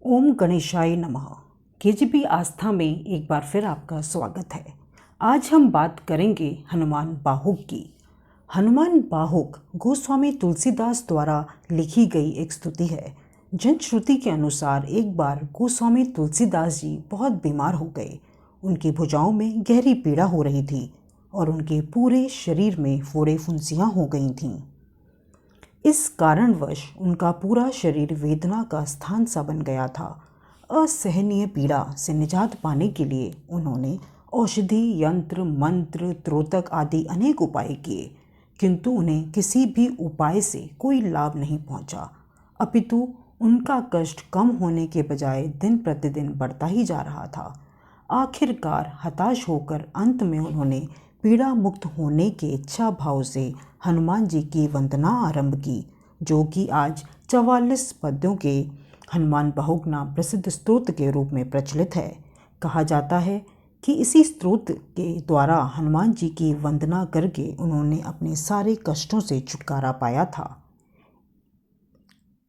ओम गणेशाय नमः। केजीपी आस्था में एक बार फिर आपका स्वागत है। आज हम बात करेंगे हनुमान बाहुक की। हनुमान बाहुक गोस्वामी तुलसीदास द्वारा लिखी गई एक स्तुति है। जनश्रुति के अनुसार एक बार गोस्वामी तुलसीदास जी बहुत बीमार हो गए। उनकी भुजाओं में गहरी पीड़ा हो रही थी और उनके पूरे शरीर में फोड़े फुंसियाँ हो गई थीं। इस कारणवश उनका पूरा शरीर वेदना का स्थान सा बन गया था। असहनीय पीड़ा से निजात पाने के लिए उन्होंने औषधि, यंत्र, मंत्र, त्रोतक आदि अनेक उपाय किए, किंतु उन्हें किसी भी उपाय से कोई लाभ नहीं पहुंचा। अपितु उनका कष्ट कम होने के बजाय दिन प्रतिदिन बढ़ता ही जा रहा था। आखिरकार हताश होकर अंत में उन्होंने पीड़ा मुक्त होने के इच्छा भाव से हनुमान जी की वंदना आरंभ की, जो कि आज 44 पद्यों के हनुमान बाहुक नाम प्रसिद्ध स्तोत्र के रूप में प्रचलित है। कहा जाता है कि इसी स्तोत्र के द्वारा हनुमान जी की वंदना करके उन्होंने अपने सारे कष्टों से छुटकारा पाया था।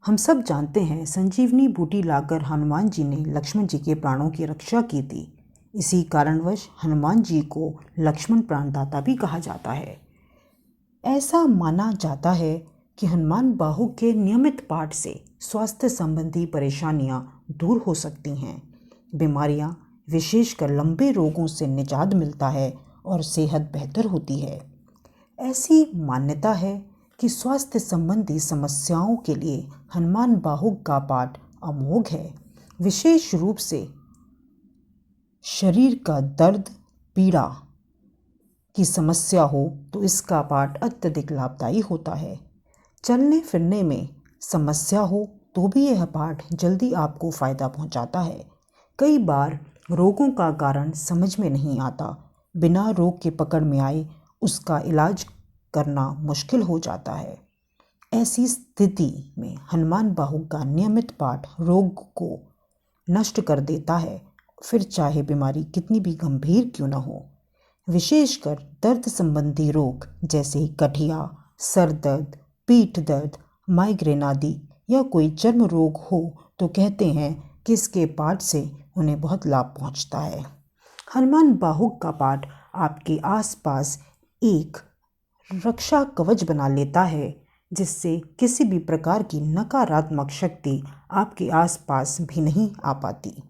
हम सब जानते हैं संजीवनी बूटी लाकर हनुमान जी ने लक्ष्मण जी के प्राणों की रक्षा की थी। इसी कारणवश हनुमान जी को लक्ष्मण प्राणदाता भी कहा जाता है। ऐसा माना जाता है कि हनुमान बाहुक के नियमित पाठ से स्वास्थ्य संबंधी परेशानियां दूर हो सकती हैं। बीमारियां, विशेषकर लंबे रोगों से निजात मिलता है और सेहत बेहतर होती है। ऐसी मान्यता है कि स्वास्थ्य संबंधी समस्याओं के लिए हनुमान बाहुक का पाठ अमोघ है। विशेष रूप से शरीर का दर्द, पीड़ा की समस्या हो तो इसका पाठ अत्यधिक लाभदायी होता है। चलने फिरने में समस्या हो तो भी यह पाठ जल्दी आपको फ़ायदा पहुंचाता है। कई बार रोगों का कारण समझ में नहीं आता, बिना रोग के पकड़ में आए उसका इलाज करना मुश्किल हो जाता है। ऐसी स्थिति में हनुमान बाहुक का नियमित पाठ रोग को नष्ट कर देता है, फिर चाहे बीमारी कितनी भी गंभीर क्यों न हो। विशेषकर दर्द संबंधी रोग जैसे गठिया, सर दर्द, पीठ दर्द, माइग्रेन आदि या कोई चर्म रोग हो तो कहते हैं कि इसके पाठ से उन्हें बहुत लाभ पहुंचता है। हनुमान बाहुक का पाठ आपके आसपास एक रक्षा कवच बना लेता है, जिससे किसी भी प्रकार की नकारात्मक शक्ति आपके आसपास भी नहीं आ पाती।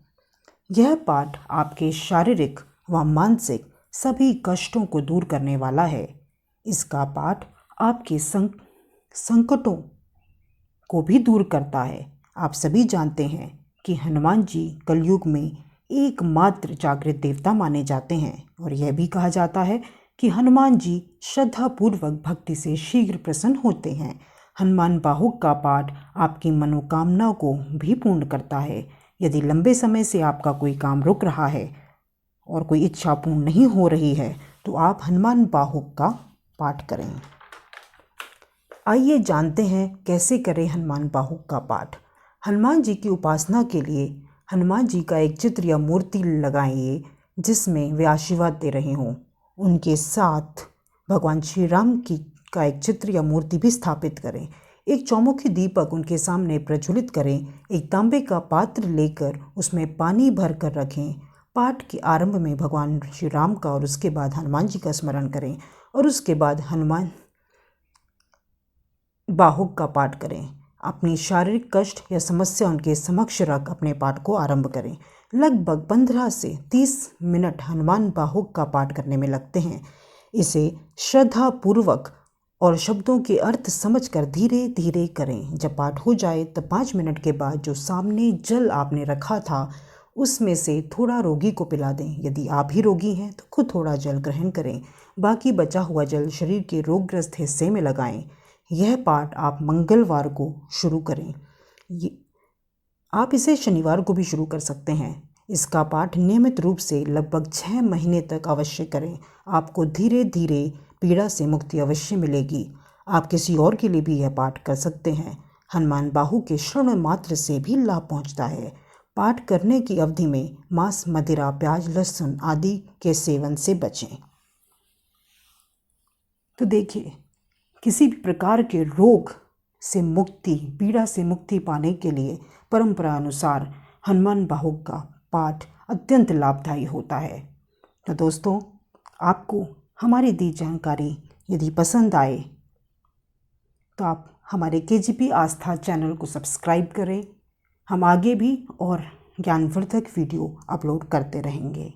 यह पाठ आपके शारीरिक व मानसिक सभी कष्टों को दूर करने वाला है। इसका पाठ आपके संकटों को भी दूर करता है। आप सभी जानते हैं कि हनुमान जी कलयुग में एकमात्र जागृत देवता माने जाते हैं और यह भी कहा जाता है कि हनुमान जी श्रद्धापूर्वक भक्ति से शीघ्र प्रसन्न होते हैं। हनुमान बाहुक का पाठ आपकी मनोकामना को भी पूर्ण करता है। यदि लंबे समय से आपका कोई काम रुक रहा है और कोई इच्छा पूर्ण नहीं हो रही है तो आप हनुमान बाहुक का पाठ करें। आइए जानते हैं कैसे करें हनुमान बाहुक का पाठ। हनुमान जी की उपासना के लिए हनुमान जी का एक चित्र या मूर्ति लगाइए जिसमें वे आशीर्वाद दे रहे हों। उनके साथ भगवान श्री राम की का एक चित्र या मूर्ति भी स्थापित करें। एक चौमुखी दीपक उनके सामने प्रज्वलित करें। एक तांबे का पात्र लेकर उसमें पानी भर कर रखें। पाठ के आरंभ में भगवान श्री राम का और उसके बाद हनुमान जी का स्मरण करें और उसके बाद हनुमान बाहुक का पाठ करें। अपनी शारीरिक कष्ट या समस्या उनके समक्ष रख अपने पाठ को आरंभ करें। लगभग 15 से 30 मिनट हनुमान बाहुक का पाठ करने में लगते हैं। इसे श्रद्धापूर्वक और शब्दों के अर्थ समझकर धीरे धीरे करें। जब पाठ हो जाए तब 5 मिनट के बाद जो सामने जल आपने रखा था उसमें से थोड़ा रोगी को पिला दें। यदि आप ही रोगी हैं तो खुद थोड़ा जल ग्रहण करें। बाकी बचा हुआ जल शरीर के रोगग्रस्त हिस्से में लगाएं। यह पाठ आप मंगलवार को शुरू करें। आप इसे शनिवार को भी शुरू कर सकते हैं। इसका पाठ नियमित रूप से लगभग 6 महीने तक अवश्य करें। आपको धीरे धीरे पीड़ा से मुक्ति अवश्य मिलेगी। आप किसी और के लिए भी यह पाठ कर सकते हैं। हनुमान बाहुक के श्रवण मात्र से भी लाभ पहुंचता है। पाठ करने की अवधि में मांस, मदिरा, प्याज, लहसुन आदि के सेवन से बचें। तो देखिए, किसी भी प्रकार के रोग से मुक्ति, पीड़ा से मुक्ति पाने के लिए परंपरा अनुसार हनुमान बाहुक का पाठ अत्यंत लाभदायी होता है। तो दोस्तों, आपको हमारी दी जानकारी यदि पसंद आए तो आप हमारे KGP आस्था चैनल को सब्सक्राइब करें। हम आगे भी और ज्ञानवर्धक वीडियो अपलोड करते रहेंगे।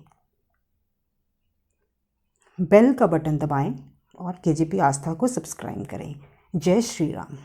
बेल का बटन दबाएं और KGP आस्था को सब्सक्राइब करें। जय श्री राम।